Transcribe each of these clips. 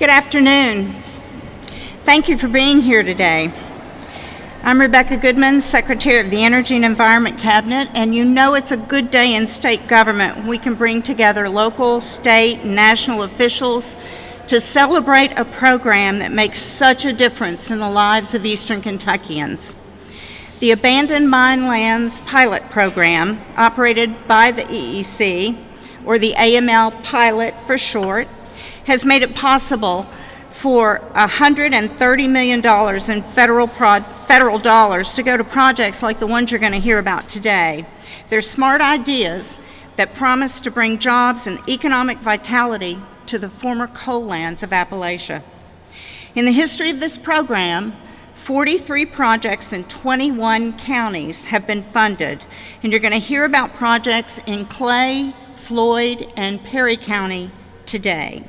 Good afternoon. Thank you for being here today. I'm Rebecca Goodman, Secretary of the Energy and Environment Cabinet, and you know it's a good day in state government when we can bring together local, state, and national officials to celebrate a program that makes such a difference in the lives of Eastern Kentuckians. The Abandoned Mine Lands Pilot Program, operated by the EEC, or the AML Pilot for short, has made it possible for $130 million in federal dollars to go to projects like the ones you're going to hear about today. They're smart ideas that promise to bring jobs and economic vitality to the former coal lands of Appalachia. In the history of this program, 43 projects in 21 counties have been funded, and you're going to hear about projects in Clay, Floyd, and Perry County today.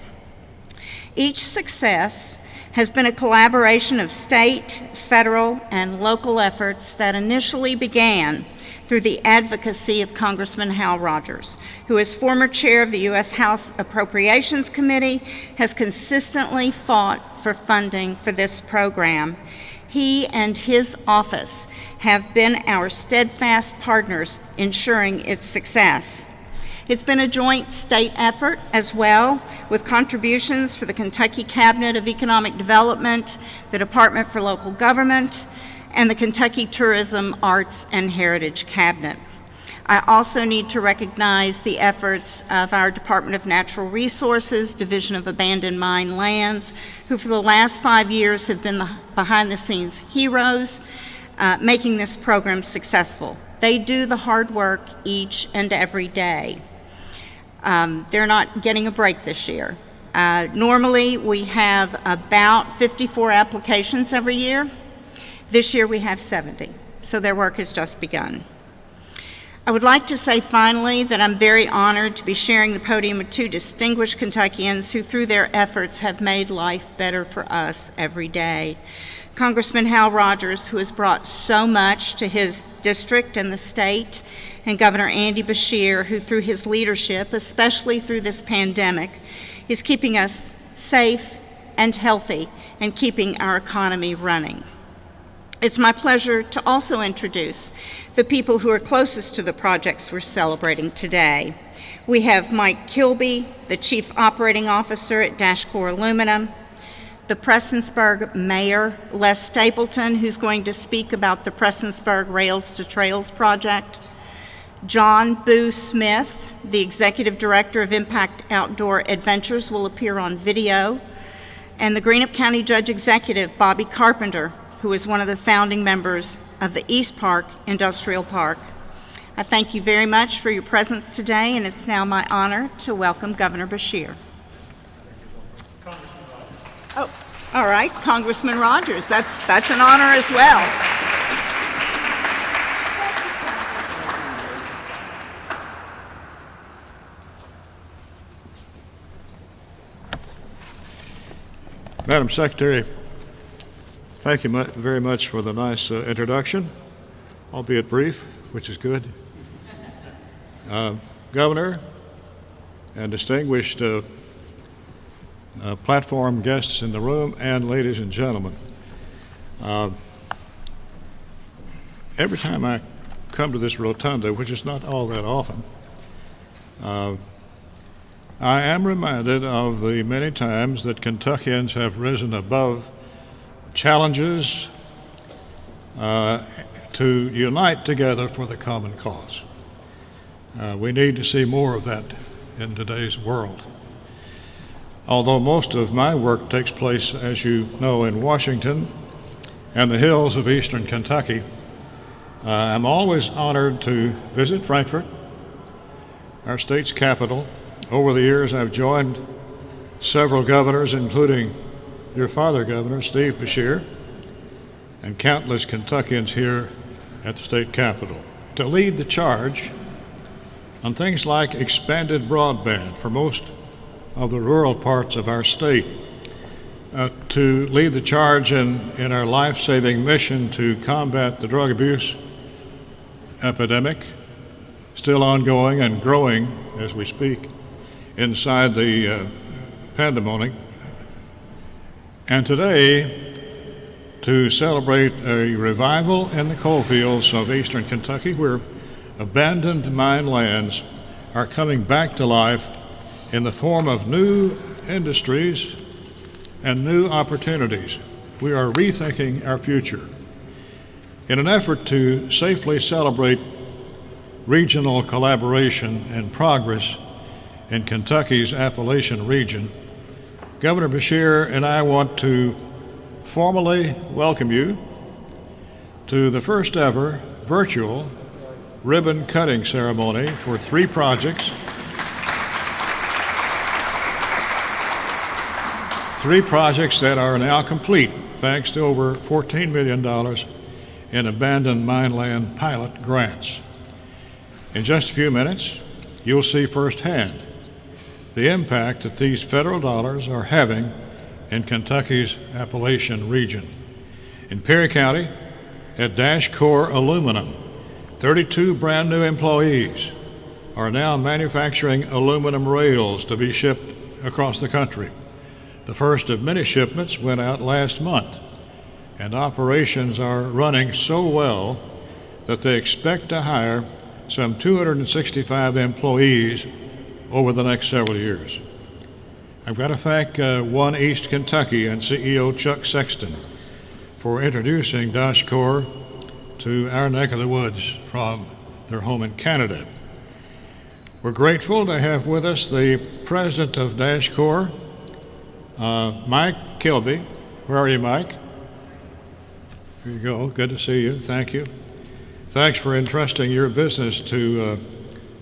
Each success has been a collaboration of state, federal, and local efforts that initially began through the advocacy of Congressman Hal Rogers, who as former chair of the U.S. House Appropriations Committee has consistently fought for funding for this program. He and his office have been our steadfast partners ensuring its success. It's been a joint state effort as well, with contributions for the Kentucky Cabinet of Economic Development, the Department for Local Government, and the Kentucky Tourism, Arts, and Heritage Cabinet. I also need to recognize the efforts of our Department of Natural Resources, Division of Abandoned Mine Lands, who for the last 5 years have been the behind-the-scenes heroes, making this program successful. They do the hard work each and every day. They're not getting a break this year. Normally, we have about 54 applications every year. This year, we have 70, so their work has just begun. I would like to say finally that I'm very honored to be sharing the podium with two distinguished Kentuckians who, through their efforts, have made life better for us every day. Congressman Hal Rogers, who has brought so much to his district and the state, and Governor Andy Beshear, who through his leadership, especially through this pandemic, is keeping us safe and healthy and keeping our economy running. It's my pleasure to also introduce the people who are closest to the projects we're celebrating today. We have Mike Kilby, the Chief Operating Officer at Dashcore Aluminum, the Prestonsburg Mayor, Les Stapleton, who's going to speak about the Prestonsburg Rails to Trails project, John Boo Smith, the Executive Director of Impact Outdoor Adventures, will appear on video, and the Greenup County Judge Executive, Bobby Carpenter, who is one of the founding members of the East Park Industrial Park. I thank you very much for your presence today, and it's now my honor to welcome Governor Beshear. Oh, all right, Congressman Rogers. That's an honor as well. Madam Secretary, thank you very much for the nice introduction, albeit brief, which is good. Governor and distinguished platform guests in the room, and ladies and gentlemen. Every time I come to this rotunda, which is not all that often, I am reminded of the many times that Kentuckians have risen above challenges to unite together for the common cause. We need to see more of that in today's world. Although most of my work takes place, as you know, in Washington and the hills of eastern Kentucky, I'm always honored to visit Frankfort, our state's capital. Over the years, I've joined several governors, including your father, Governor Steve Beshear, and countless Kentuckians here at the state capitol, to lead the charge on things like expanded broadband for most of the rural parts of our state, to lead the charge in our life-saving mission to combat the drug abuse epidemic, still ongoing and growing as we speak inside the pandemonium And today, to celebrate a revival in the coal fields of eastern Kentucky, where abandoned mine lands are coming back to life in the form of new industries and new opportunities. We are rethinking our future. In an effort to safely celebrate regional collaboration and progress in Kentucky's Appalachian region, Governor Beshear and I want to formally welcome you to the first ever virtual ribbon cutting ceremony for three projects that are now complete thanks to over $14 million in abandoned mine land pilot grants. In just a few minutes, you'll see firsthand the impact that these federal dollars are having in Kentucky's Appalachian region. In Perry County, at Dashcore Aluminum, 32 brand new employees are now manufacturing aluminum rails to be shipped across the country. The first of many shipments went out last month, and operations are running so well that they expect to hire some 265 employees over the next several years. I've got to thank One East Kentucky and CEO Chuck Sexton for introducing Dashcore to our neck of the woods from their home in Canada. We're grateful to have with us the president of Dashcore, Mike Kilby. Where are you, Mike? Here you go. Good to see you. Thank you. Thanks for entrusting your business to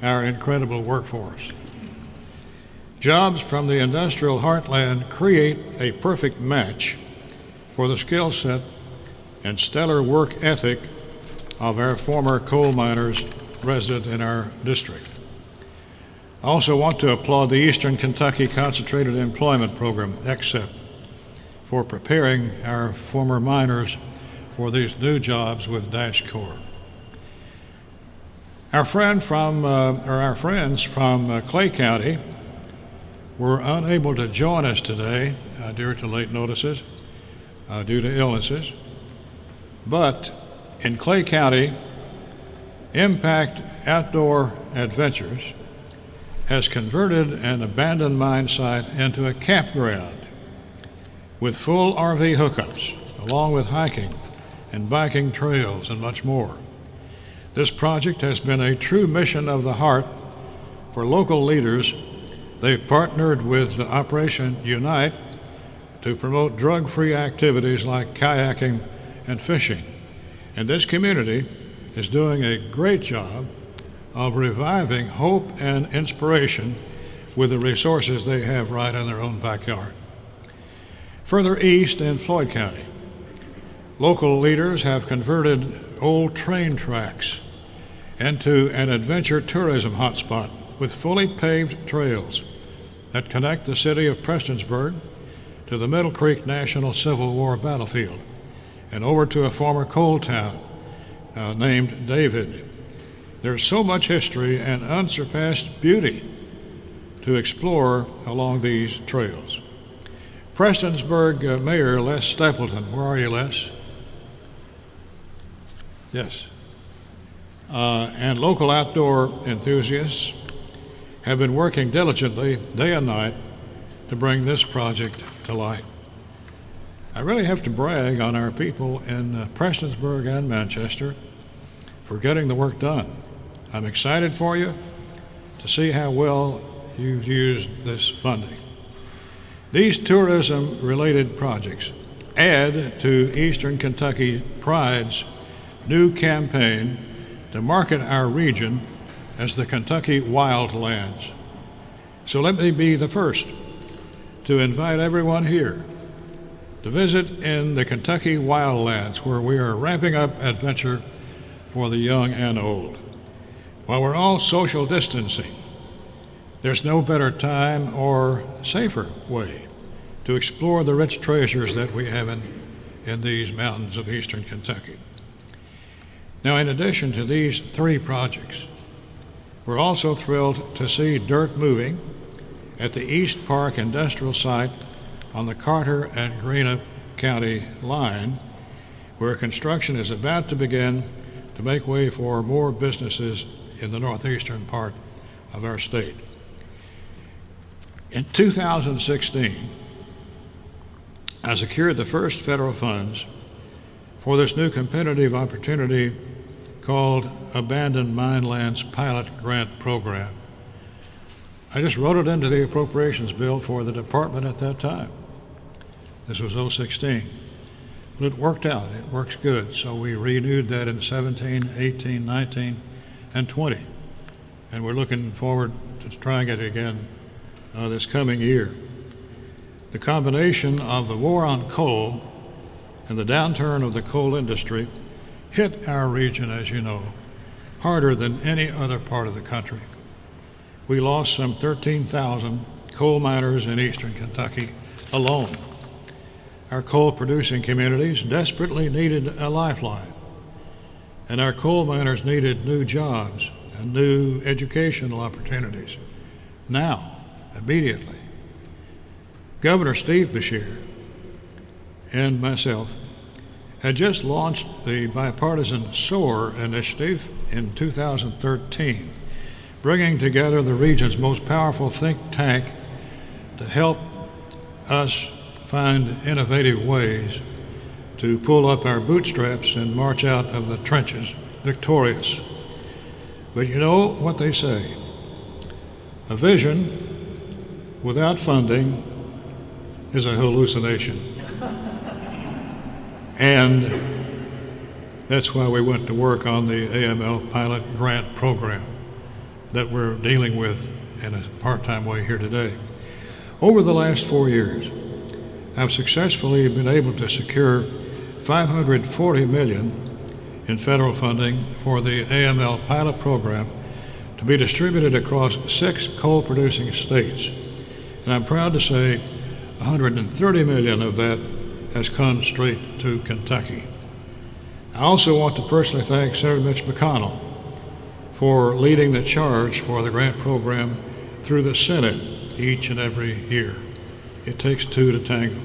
our incredible workforce. Jobs from the industrial heartland create a perfect match for the skill set and stellar work ethic of our former coal miners resident in our district. I also want to applaud the Eastern Kentucky Concentrated Employment Program, EXCEP, for preparing our former miners for these new jobs with Dashcore. Our friends from Clay County were unable to join us today due to late notices, due to illnesses. But in Clay County, Impact Outdoor Adventures has converted an abandoned mine site into a campground with full RV hookups, along with hiking and biking trails and much more. This project has been a true mission of the heart for local leaders. They've partnered with Operation Unite to promote drug-free activities like kayaking and fishing. And this community is doing a great job of reviving hope and inspiration with the resources they have right in their own backyard. Further east in Floyd County, local leaders have converted old train tracks into an adventure tourism hotspot with fully paved trails that connect the city of Prestonsburg to the Middle Creek National Civil War battlefield and over to a former coal town named David. There's so much history and unsurpassed beauty to explore along these trails. Prestonsburg Mayor Les Stapleton, where are you, Les? Yes. And local outdoor enthusiasts have been working diligently day and night to bring this project to light. I really have to brag on our people in Prestonsburg and Manchester for getting the work done. I'm excited for you to see how well you've used this funding. These tourism-related projects add to Eastern Kentucky Pride's new campaign to market our region as the Kentucky Wildlands. So let me be the first to invite everyone here to visit in the Kentucky Wildlands, where we are ramping up adventure for the young and old. While we're all social distancing, there's no better time or safer way to explore the rich treasures that we have in these mountains of eastern Kentucky. Now, in addition to these three projects, we're also thrilled to see dirt moving at the East Park industrial site on the Carter and Greena County line, where construction is about to begin to make way for more businesses in the northeastern part of our state. In 2016, I secured the first federal funds for this new competitive opportunity called Abandoned Mine Lands Pilot Grant Program. I just wrote it into the appropriations bill for the department at that time. This was 2016. But it worked out. It works good. So we renewed that in 17, 18, 19, and 20. And we're looking forward to trying it again this coming year. The combination of the war on coal and the downturn of the coal industry hit our region, as you know, harder than any other part of the country. We lost some 13,000 coal miners in eastern Kentucky alone. Our coal-producing communities desperately needed a lifeline, and our coal miners needed new jobs and new educational opportunities now, immediately. Governor Steve Beshear and myself had just launched the bipartisan SOAR initiative in 2013, bringing together the region's most powerful think tank to help us find innovative ways to pull up our bootstraps and march out of the trenches victorious. But you know what they say, a vision without funding is a hallucination. And that's why we went to work on the AML Pilot Grant Program that we're dealing with in a part-time way here today. Over the last 4 years, I've successfully been able to secure $540 million in federal funding for the AML pilot program to be distributed across 6 coal-producing states. And I'm proud to say $130 million of that has come straight to Kentucky. I also want to personally thank Senator Mitch McConnell for leading the charge for the grant program through the Senate each and every year. It takes two to tango.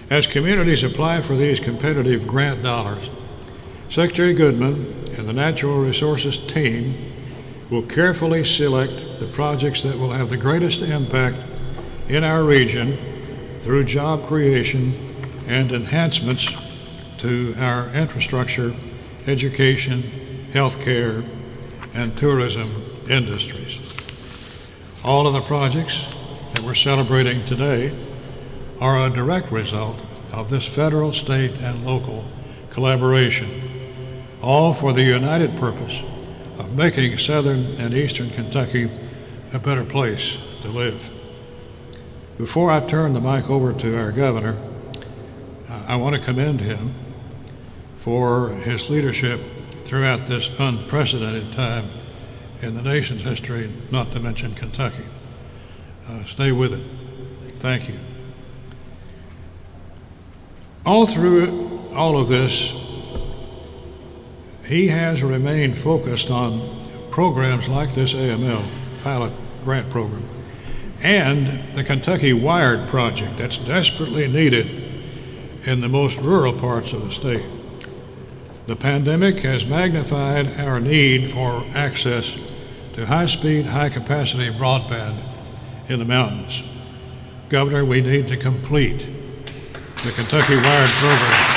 As communities apply for these competitive grant dollars, Secretary Goodman and the Natural Resources team will carefully select the projects that will have the greatest impact in our region through job creation and enhancements to our infrastructure, education, healthcare, and tourism industries. All of the projects that we're celebrating today are a direct result of this federal, state, and local collaboration, all for the united purpose of making southern and eastern Kentucky a better place to live. Before I turn the mic over to our governor, I want to commend him for his leadership throughout this unprecedented time in the nation's history, not to mention Kentucky. Stay with it. Thank you. All through all of this, he has remained focused on programs like this AML pilot grant program and the Kentucky Wired project that's desperately needed in the most rural parts of the state. The pandemic has magnified our need for access to high-speed, high-capacity broadband in the mountains. Governor, we need to complete the Kentucky Wired program.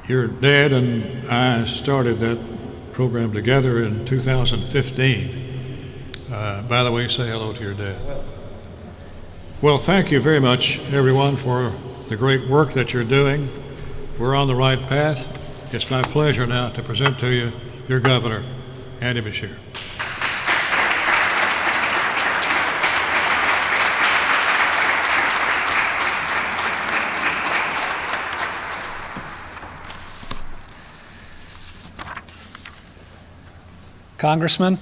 Your dad and I started that program together in 2015. By the way, say hello to your dad. Well, thank you very much, everyone, for the great work that you're doing. We're on the right path. It's my pleasure now to present to you your governor, Andy Beshear. Congressman,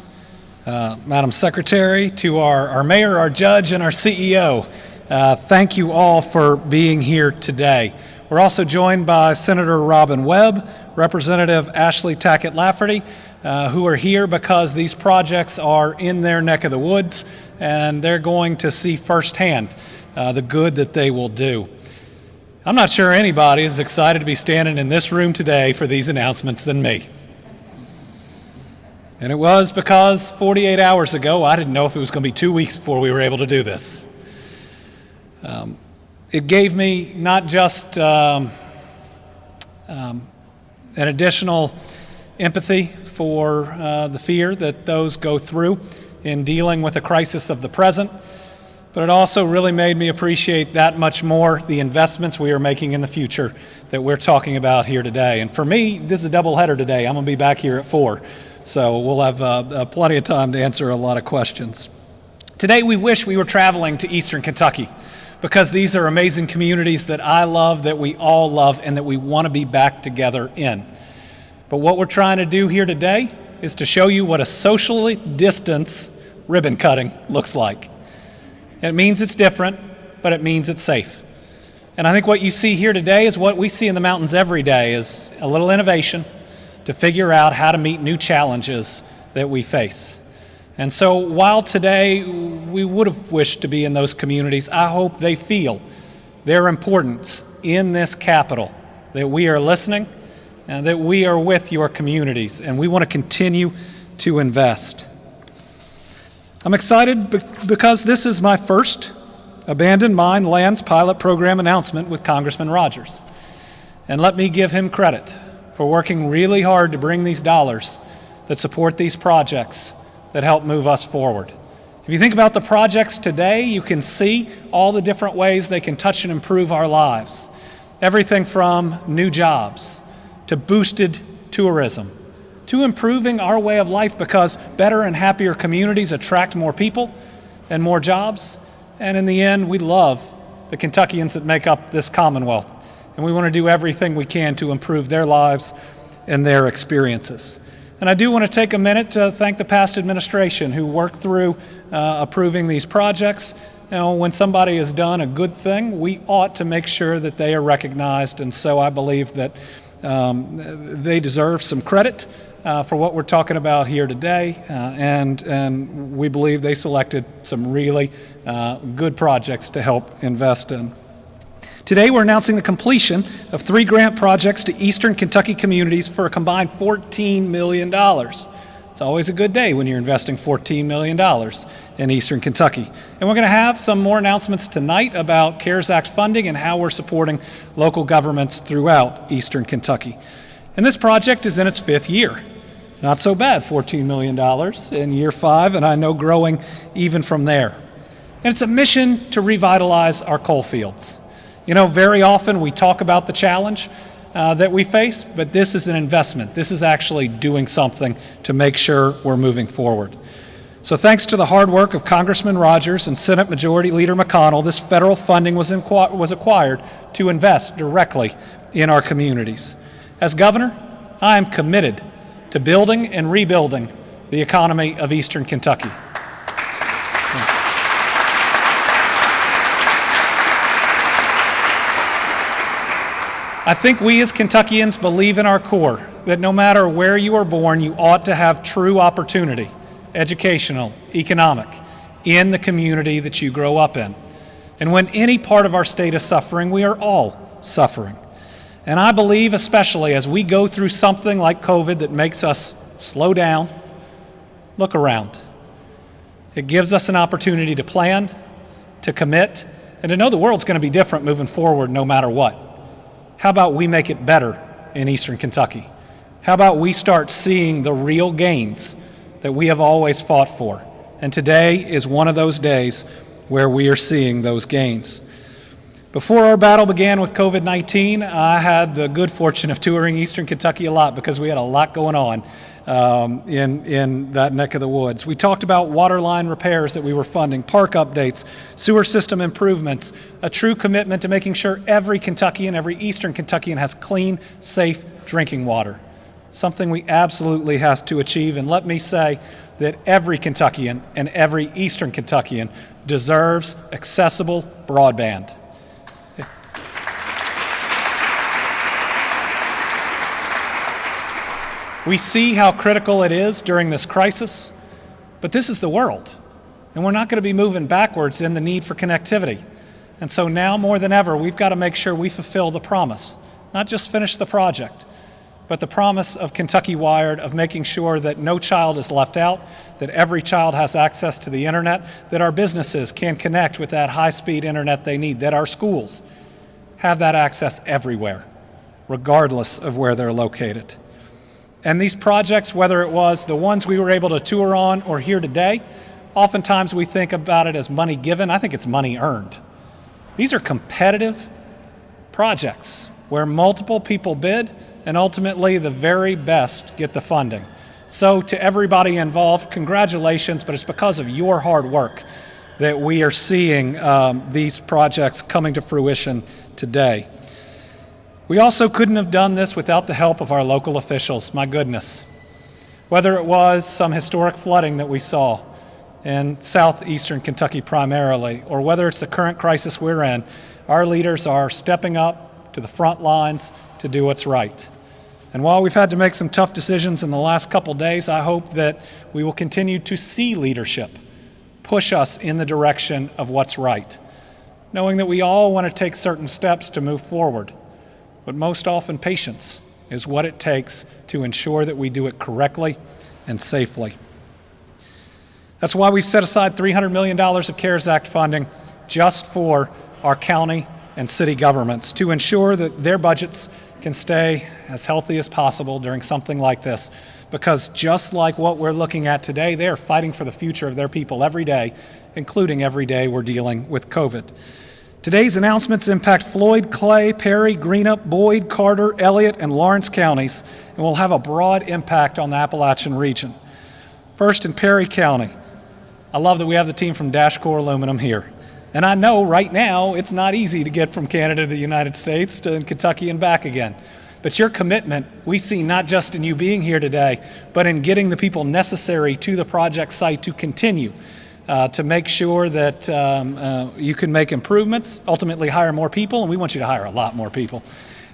Madam Secretary, to our mayor, our judge, and our CEO, thank you all for being here today. We're also joined by Senator Robin Webb, Representative Ashley Tackett Lafferty, who are here because these projects are in their neck of the woods, and they're going to see firsthand the good that they will do. I'm not sure anybody is excited to be standing in this room today for these announcements than me. And it was because 48 hours ago, I didn't know if it was going to be 2 weeks before we were able to do this. It gave me not just an additional empathy for the fear that those go through in dealing with a crisis of the present, but it also really made me appreciate that much more the investments we are making in the future that we're talking about here today. And for me, this is a double header today. I'm going to be back here at 4, so we'll have plenty of time to answer a lot of questions. Today, we wish we were traveling to Eastern Kentucky, because these are amazing communities that I love, that we all love, and that we want to be back together in. But what we're trying to do here today is to show you what a socially distanced ribbon cutting looks like. It means it's different, but it means it's safe. And I think what you see here today is what we see in the mountains every day, is a little innovation to figure out how to meet new challenges that we face. And so while today we would have wished to be in those communities, I hope they feel their importance in this capital, that we are listening and that we are with your communities, and we want to continue to invest. I'm excited because this is my first Abandoned Mine Lands Pilot Program announcement with Congressman Rogers. And let me give him credit for working really hard to bring these dollars that support these projects that help move us forward. If you think about the projects today, you can see all the different ways they can touch and improve our lives. Everything from new jobs to boosted tourism to improving our way of life, because better and happier communities attract more people and more jobs. And in the end, we love the Kentuckians that make up this Commonwealth, and we want to do everything we can to improve their lives and their experiences. And I do want to take a minute to thank the past administration who worked through approving these projects. You know, when somebody has done a good thing, we ought to make sure that they are recognized, and so I believe that they deserve some credit for what we're talking about here today, and we believe they selected some really good projects to help invest in. Today, we're announcing the completion of 3 grant projects to Eastern Kentucky communities for a combined $14 million. It's always a good day when you're investing $14 million in Eastern Kentucky. And we're going to have some more announcements tonight about CARES Act funding and how we're supporting local governments throughout Eastern Kentucky. And this project is in its 5th year. Not so bad, $14 million in year 5, and I know growing even from there. And it's a mission to revitalize our coal fields. You know, very often we talk about the challenge that we face, but this is an investment. This is actually doing something to make sure we're moving forward. So thanks to the hard work of Congressman Rogers and Senate Majority Leader McConnell, this federal funding was acquired to invest directly in our communities. As governor, I am committed to building and rebuilding the economy of Eastern Kentucky. I think we as Kentuckians believe in our core that no matter where you are born, you ought to have true opportunity, educational, economic, in the community that you grow up in. And when any part of our state is suffering, we are all suffering. And I believe, especially as we go through something like COVID that makes us slow down, look around. It gives us an opportunity to plan, to commit, and to know the world's going to be different moving forward no matter what. How about we make it better in Eastern Kentucky? How about we start seeing the real gains that we have always fought for? And today is one of those days where we are seeing those gains. Before our battle began with COVID-19, I had the good fortune of touring Eastern Kentucky a lot because we had a lot going on in that neck of the woods. We talked about water line repairs that we were funding, park updates, sewer system improvements, a true commitment to making sure every Kentuckian, every Eastern Kentuckian has clean, safe drinking water, something we absolutely have to achieve. And let me say that every Kentuckian and every Eastern Kentuckian deserves accessible broadband. We see how critical it is during this crisis, but this is the world, and we're not going to be moving backwards in the need for connectivity. And so now more than ever, we've got to make sure we fulfill the promise, not just finish the project, but the promise of Kentucky Wired, of making sure that no child is left out, that every child has access to the internet, that our businesses can connect with that high-speed internet they need, that our schools have that access everywhere, regardless of where they're located. And these projects, whether it was the ones we were able to tour on or here today, oftentimes we think about it as money given. I think it's money earned. These are competitive projects where multiple people bid, and ultimately the very best get the funding. So to everybody involved, congratulations, but it's because of your hard work that we are seeing these projects coming to fruition today. We also couldn't have done this without the help of our local officials, my goodness. Whether it was some historic flooding that we saw in southeastern Kentucky primarily, or whether it's the current crisis we're in, our leaders are stepping up to the front lines to do what's right. And while we've had to make some tough decisions in the last couple days, I hope that we will continue to see leadership push us in the direction of what's right, knowing that we all want to take certain steps to move forward. But most often, patience is what it takes to ensure that we do it correctly and safely. That's why we've set aside $300 million of CARES Act funding just for our county and city governments to ensure that their budgets can stay as healthy as possible during something like this. Because just like what we're looking at today, they are fighting for the future of their people every day, including every day we're dealing with COVID. Today's announcements impact Floyd, Clay, Perry, Greenup, Boyd, Carter, Elliott, and Lawrence counties, and will have a broad impact on the Appalachian region. First, in Perry County, I love that we have the team from Dashcore Aluminum here. And I know right now it's not easy to get from Canada to the United States to Kentucky and back again. But your commitment, we see not just in you being here today, but in getting the people necessary to the project site to continue to make sure that you can make improvements, ultimately hire more people, and we want you to hire a lot more people,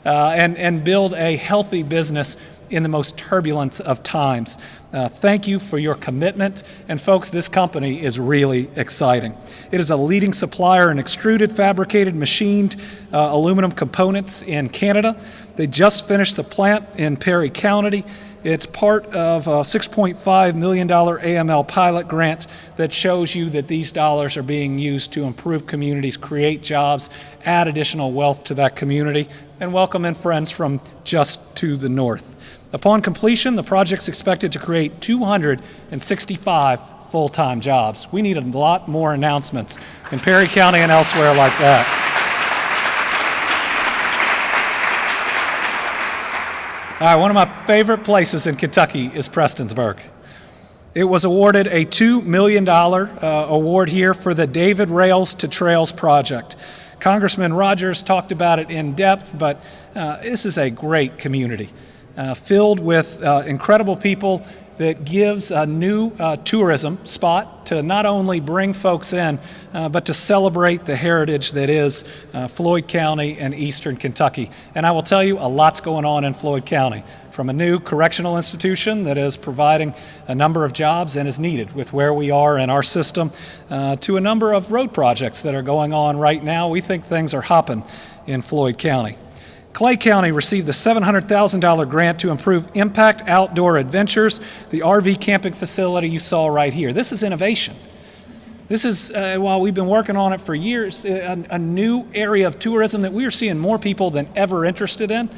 and build a healthy business in the most turbulent of times. Thank you for your commitment, and folks, this company is really exciting. It is a leading supplier in extruded, fabricated, machined aluminum components in Canada. They just finished the plant in Perry County. It's part of a $6.5 million AML pilot grant that shows you that these dollars are being used to improve communities, create jobs, add additional wealth to that community, and welcome in friends from just to the north. Upon completion, the project's expected to create 265 full-time jobs. We need a lot more announcements in Perry County and elsewhere like that. All right, one of my favorite places in Kentucky is Prestonsburg. It was awarded a $2 million award here for the David Rails to Trails project. Congressman Rogers talked about it in depth, but this is a great community filled with incredible people that gives a new tourism spot to not only bring folks in, but to celebrate the heritage that is Floyd County and Eastern Kentucky. And I will tell you, a lot's going on in Floyd County, from a new correctional institution that is providing a number of jobs and is needed with where we are in our system, to a number of road projects that are going on right now. We think things are hopping in Floyd County. Clay County received the $700,000 grant to improve Impact Outdoor Adventures, the RV camping facility you saw right here. This is innovation. This is, while we've been working on it for years, a new area of tourism that we are seeing more people than ever interested in.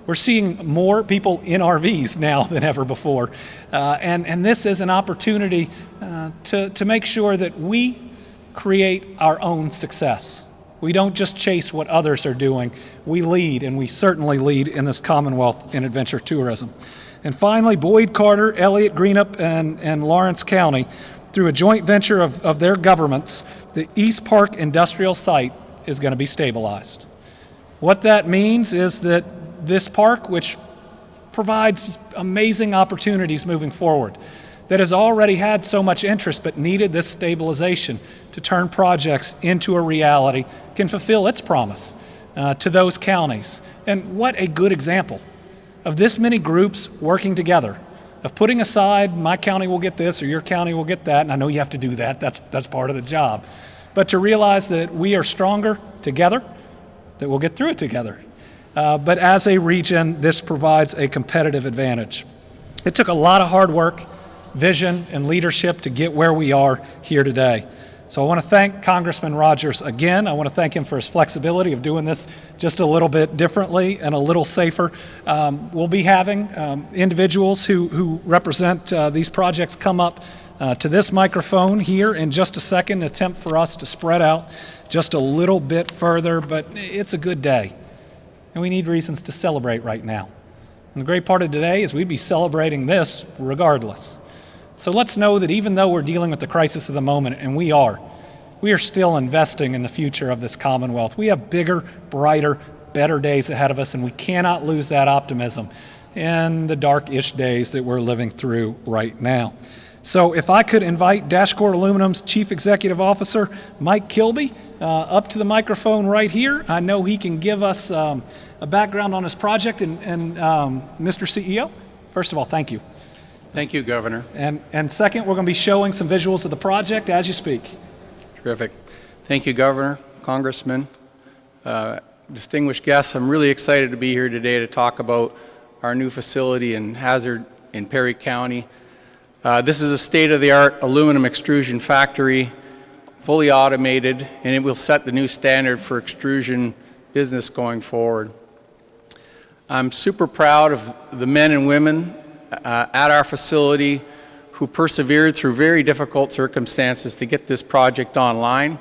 We're seeing more people in RVs now than ever before. And this is an opportunity to make sure that we create our own success. We don't just chase what others are doing. We lead, and we certainly lead in this Commonwealth in adventure tourism. And finally, Boyd, Carter, Elliott, Greenup, and Lawrence County, through a joint venture of their governments, the East Park industrial site is going to be stabilized. What that means is that this park, which provides amazing opportunities moving forward, that has already had so much interest but needed this stabilization to turn projects into a reality, can fulfill its promise to those counties. And what a good example of this many groups working together, of putting aside my county will get this or your county will get that, and I know you have to do that, that's part of the job, but to realize that we are stronger together, that we'll get through it together. But as a region, this provides a competitive advantage. It took a lot of hard work, vision, and leadership to get where we are here today. So I want to thank Congressman Rogers again. I want to thank him for his flexibility of doing this just a little bit differently and a little safer. We'll be having individuals who represent these projects come up to this microphone here in just a second, an attempt for us to spread out just a little bit further, but it's a good day, and we need reasons to celebrate right now. And the great part of today is we'd be celebrating this regardless. So let's know that even though we're dealing with the crisis of the moment, and we are still investing in the future of this Commonwealth. We have bigger, brighter, better days ahead of us, and we cannot lose that optimism in the dark-ish days that we're living through right now. So if I could invite Dashcore Aluminum's Chief Executive Officer, Mike Kilby, up to the microphone right here. I know he can give us a background on his project. And Mr. CEO, first of all, thank you. Thank you, Governor. And second, we're going to be showing some visuals of the project as you speak. Terrific. Thank you, Governor, Congressman, distinguished guests. I'm really excited to be here today to talk about our new facility in Hazard in Perry County. This is a state-of-the-art aluminum extrusion factory, fully automated, and it will set the new standard for extrusion business going forward. I'm super proud of the men and women at our facility who persevered through very difficult circumstances to get this project online,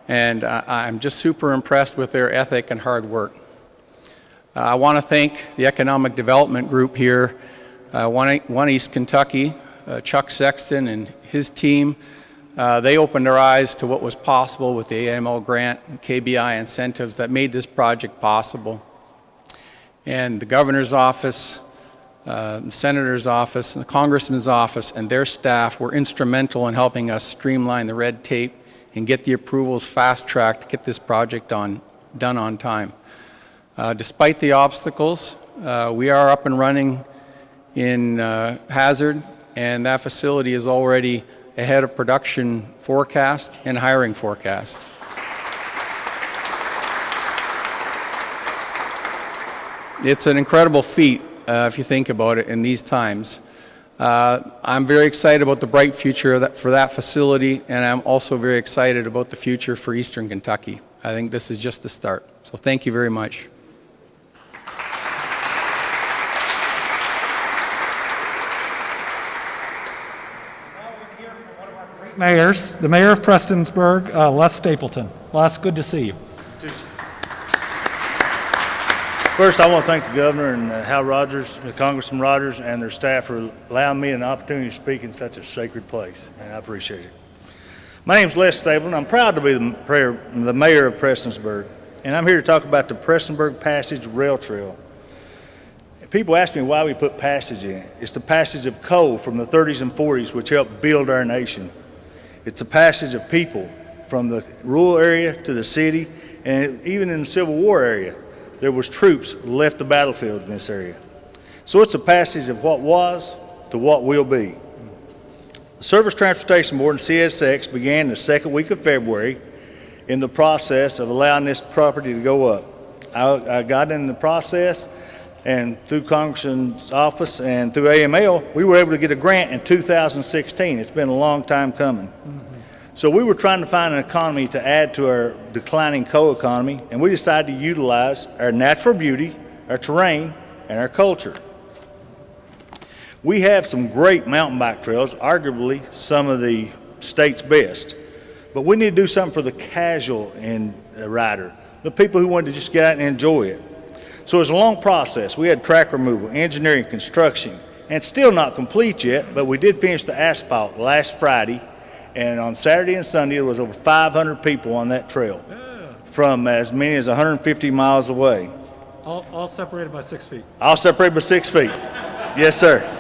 and I'm just super impressed with their ethic and hard work. I want to thank the Economic Development Group here, One East Kentucky, Chuck Sexton and his team. They opened our eyes to what was possible with the AML grant and KBI incentives that made this project possible. And the Governor's Office, the Senator's Office, and the Congressman's Office and their staff were instrumental in helping us streamline the red tape and get the approvals fast-tracked to get this project done on time. Despite the obstacles, we are up and running in Hazard, and that facility is already ahead of production forecast and hiring forecast. It's an incredible feat if you think about it in these times. I'm very excited about the bright future for that facility, and I'm also very excited about the future for Eastern Kentucky. I think this is just the start. So thank you very much. Mayors, the mayor of Prestonsburg, Les Stapleton. Les, good to see you. First, I want to thank the governor and Hal Rogers, Congressman Rogers, and their staff for allowing me an opportunity to speak in such a sacred place, and I appreciate it. My name is Les Stapleton. I'm proud to be the mayor of Prestonsburg, and I'm here to talk about the Prestonsburg Passage Rail Trail. People ask me why we put passage in it. It's the passage of coal from the 30s and 40s, which helped build our nation. It's a passage of people from the rural area to the city, and even in the Civil War area, there was troops left the battlefield in this area. So it's a passage of what was to what will be. The Surface Transportation Board and CSX began the second week of February in the process of allowing this property to go up. I got in the process, and through Congressman's office and through AML, we were able to get a grant in 2016. It's been a long time coming. Mm-hmm. So we were trying to find an economy to add to our declining coal economy, and we decided to utilize our natural beauty, our terrain, and our culture. We have some great mountain bike trails, arguably some of the state's best, but we need to do something for the casual rider, the people who want to just get out and enjoy it. So it was a long process. We had track removal, engineering, construction, and it's still not complete yet, but we did finish the asphalt last Friday, and on Saturday and Sunday there was over 500 people on that trail from as many as 150 miles away. All separated by 6 feet. All separated by 6 feet. Yes, sir.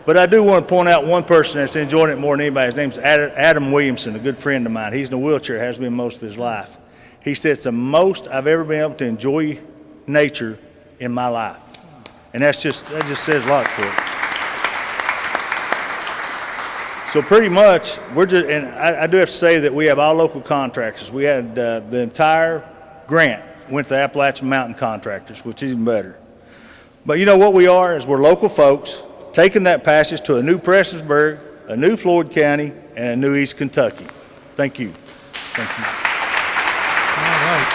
But I do want to point out one person that's enjoying it more than anybody. His name's Adam Williamson, a good friend of mine. He's in a wheelchair, has been most of his life. He said it's the most I've ever been able to enjoy nature in my life. And that just says lots for it. So pretty much, and I do have to say that we have all local contractors. We had the entire grant went to Appalachian Mountain Contractors, which is even better. But you know what we are is we're local folks taking that passage to a new Prestonsburg, a new Floyd County, and a new East Kentucky. Thank you. Thank you. All right.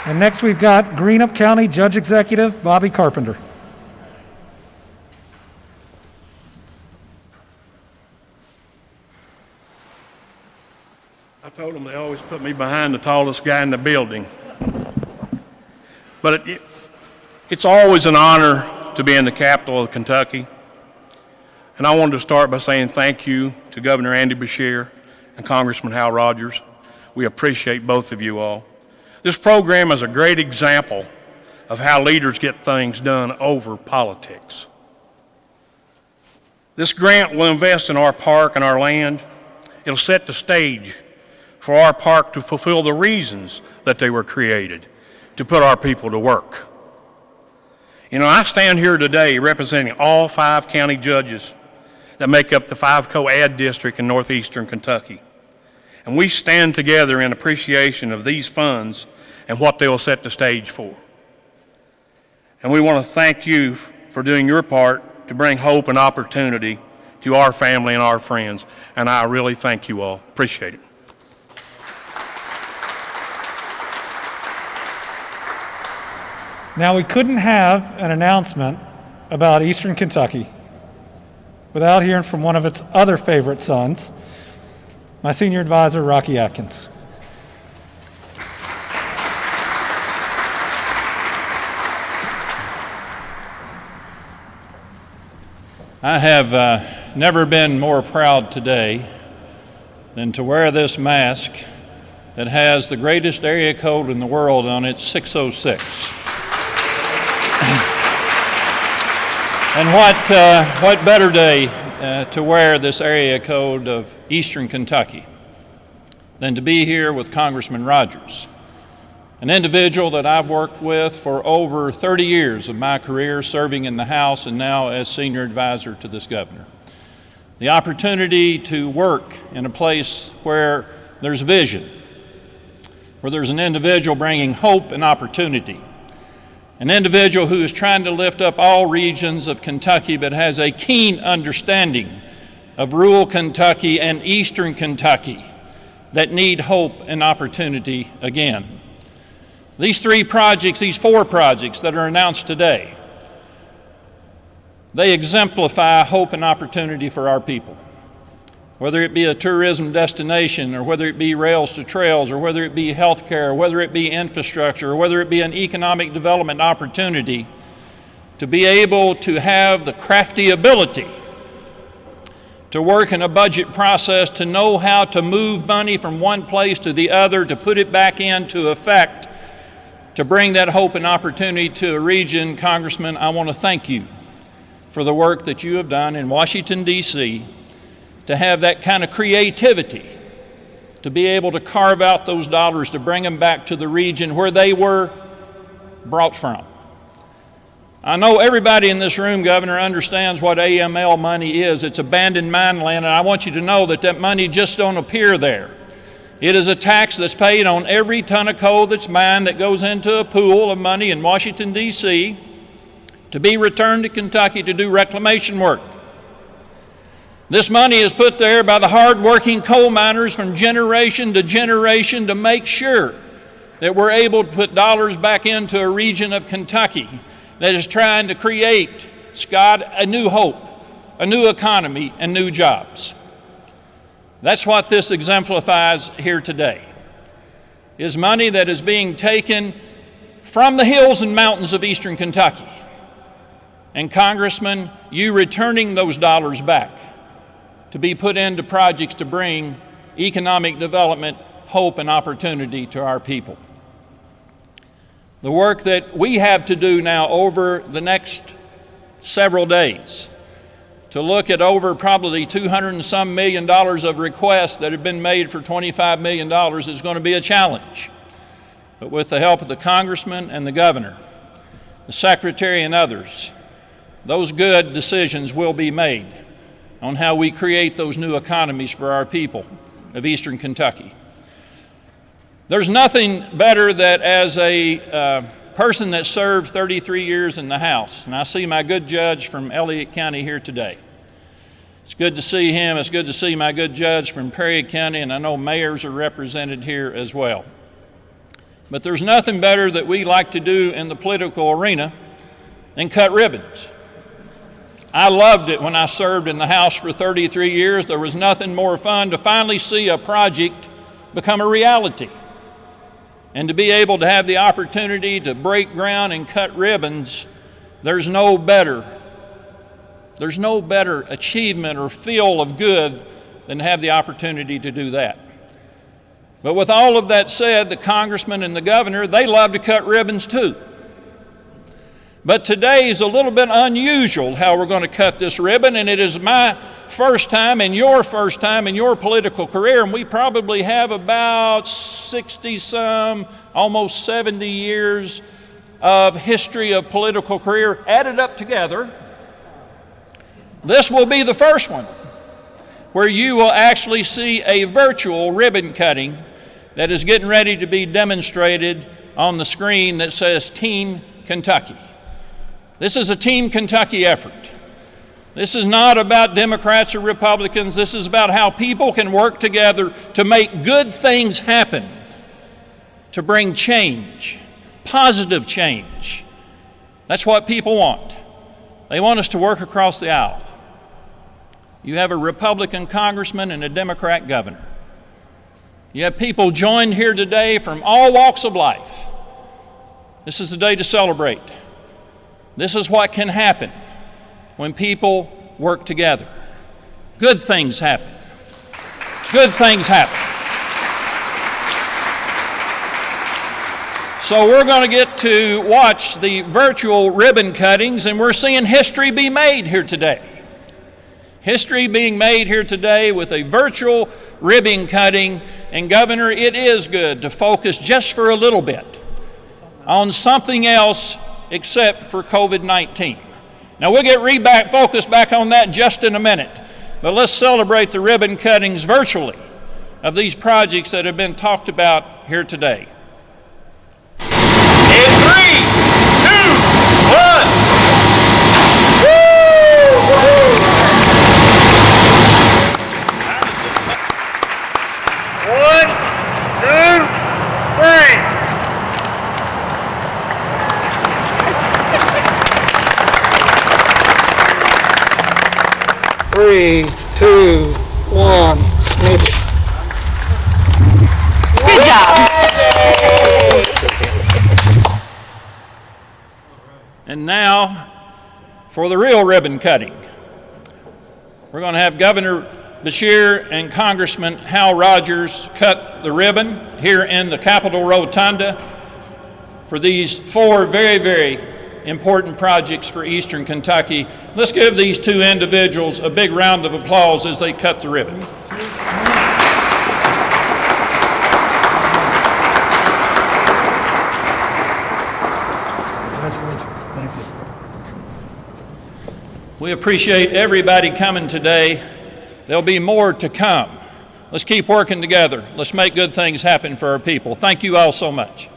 And next we've got Greenup County Judge Executive Bobby Carpenter. I told them they always put me behind the tallest guy in the building. But it's always an honor to be in the capital of Kentucky. And I wanted to start by saying thank you to Governor Andy Beshear and Congressman Hal Rogers. We appreciate both of you all. This program is a great example of how leaders get things done over politics. This grant will invest in our park and our land. It'll set the stage for our park to fulfill the reasons that they were created, to put our people to work. You know, I stand here today representing all 5 county judges that make up the 5 co-ed district in northeastern Kentucky. And we stand together in appreciation of these funds and what they will set the stage for. And we want to thank you for doing your part to bring hope and opportunity to our family and our friends. And I really thank you all. Appreciate it. Now, we couldn't have an announcement about Eastern Kentucky without hearing from one of its other favorite sons, my senior advisor, Rocky Atkins. I have never been more proud today than to wear this mask that has the greatest area code in the world on it, 606. And what better day to wear this area code of Eastern Kentucky than to be here with Congressman Rogers, an individual that I've worked with for over 30 years of my career serving in the House and now as senior advisor to this governor. The opportunity to work in a place where there's vision, where there's an individual bringing hope and opportunity, an individual who is trying to lift up all regions of Kentucky but has a keen understanding of rural Kentucky and eastern Kentucky that need hope and opportunity again. These 4 projects that are announced today, they exemplify hope and opportunity for our people. Whether it be a tourism destination, or whether it be rails to trails, or whether it be healthcare, or whether it be infrastructure, or whether it be an economic development opportunity, to be able to have the crafty ability to work in a budget process, to know how to move money from one place to the other, to put it back into effect, to bring that hope and opportunity to a region. Congressman, I want to thank you for the work that you have done in Washington, D.C., to have that kind of creativity, to be able to carve out those dollars to bring them back to the region where they were brought from. I know everybody in this room, Governor, understands what AML money is. It's abandoned mine land, and I want you to know that that money just don't appear there. It is a tax that's paid on every ton of coal that's mined that goes into a pool of money in Washington, D.C., to be returned to Kentucky to do reclamation work. This money is put there by the hard-working coal miners from generation to generation to make sure that we're able to put dollars back into a region of Kentucky that is trying to create, Scott, a new hope, a new economy, and new jobs. That's what this exemplifies here today, is money that is being taken from the hills and mountains of eastern Kentucky. And Congressman, you returning those dollars back to be put into projects to bring economic development, hope, and opportunity to our people. The work that we have to do now over the next several days to look at over probably $200 and some million of requests that have been made for $25 million is going to be a challenge. But with the help of the congressman and the governor, the Secretary, and others, those good decisions will be made on how we create those new economies for our people of Eastern Kentucky. There's nothing better that as a person that served 33 years in the House, and I see my good judge from Elliott County here today. It's good to see him. It's good to see my good judge from Perry County, and I know mayors are represented here as well. But there's nothing better that we like to do in the political arena than cut ribbons. I loved it when I served in the House for 33 years. There was nothing more fun to finally see a project become a reality and to be able to have the opportunity to break ground and cut ribbons. There's no better achievement or feel of good than to have the opportunity to do that. But with all of that said, the congressman and the governor, they love to cut ribbons too. But today is a little bit unusual how we're going to cut this ribbon, and it is my first time and your first time in your political career, and we probably have about 60-some, almost 70 years of history of political career added up together. This will be the first one where you will actually see a virtual ribbon cutting that is getting ready to be demonstrated on the screen that says Team Kentucky. This is a Team Kentucky effort. This is not about Democrats or Republicans. This is about how people can work together to make good things happen, to bring change, positive change. That's what people want. They want us to work across the aisle. You have a Republican congressman and a Democrat governor. You have people joined here today from all walks of life. This is the day to celebrate. This is what can happen when people work together. Good things happen. Good things happen. So we're going to get to watch the virtual ribbon cuttings, and we're seeing history be made here today. History being made here today with a virtual ribbon cutting. And Governor, it is good to focus just for a little bit on something else except for COVID-19. Now we'll get focused back on that just in a minute, but let's celebrate the ribbon cuttings virtually of these projects that have been talked about here today. In 3, 2, 1. Three, two, one, maybe. Good job. And now for the real ribbon cutting. We're going to have Governor Beshear and Congressman Hal Rogers cut the ribbon here in the Capitol Rotunda for these 4 very, very important projects for Eastern Kentucky. Let's give these 2 individuals a big round of applause as they cut the ribbon. We appreciate everybody coming today. There'll be more to come. Let's keep working together. Let's make good things happen for our people. Thank you all so much.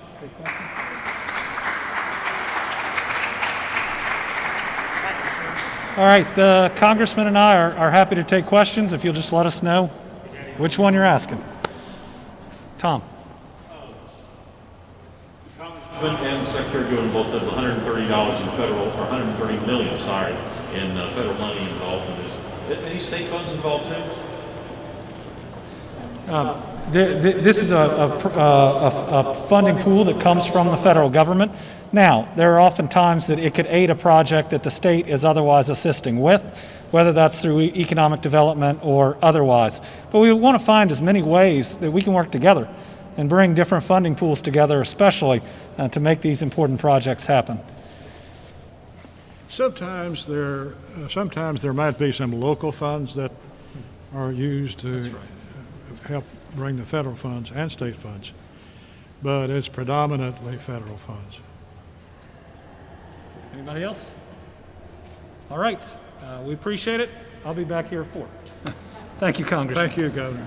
All right, the congressman and I are happy to take questions if you'll just let us know which one you're asking. Tom. Congressman and the Secretary doing both said $130 in federal, or $130 million, in federal money involved in this. Any state funds involved too? This is a funding pool that comes from the federal government. Now, there are often times that it could aid a project that the state is otherwise assisting with, whether that's through economic development or otherwise. But we want to find as many ways that we can work together and bring different funding pools together, especially to make these important projects happen. Sometimes there might be some local funds that are used to help bring the federal funds and state funds, but it's predominantly federal funds. Anybody else? All right, we appreciate it. I'll be back here at 4. Thank you, Congressman. Thank you, Governor.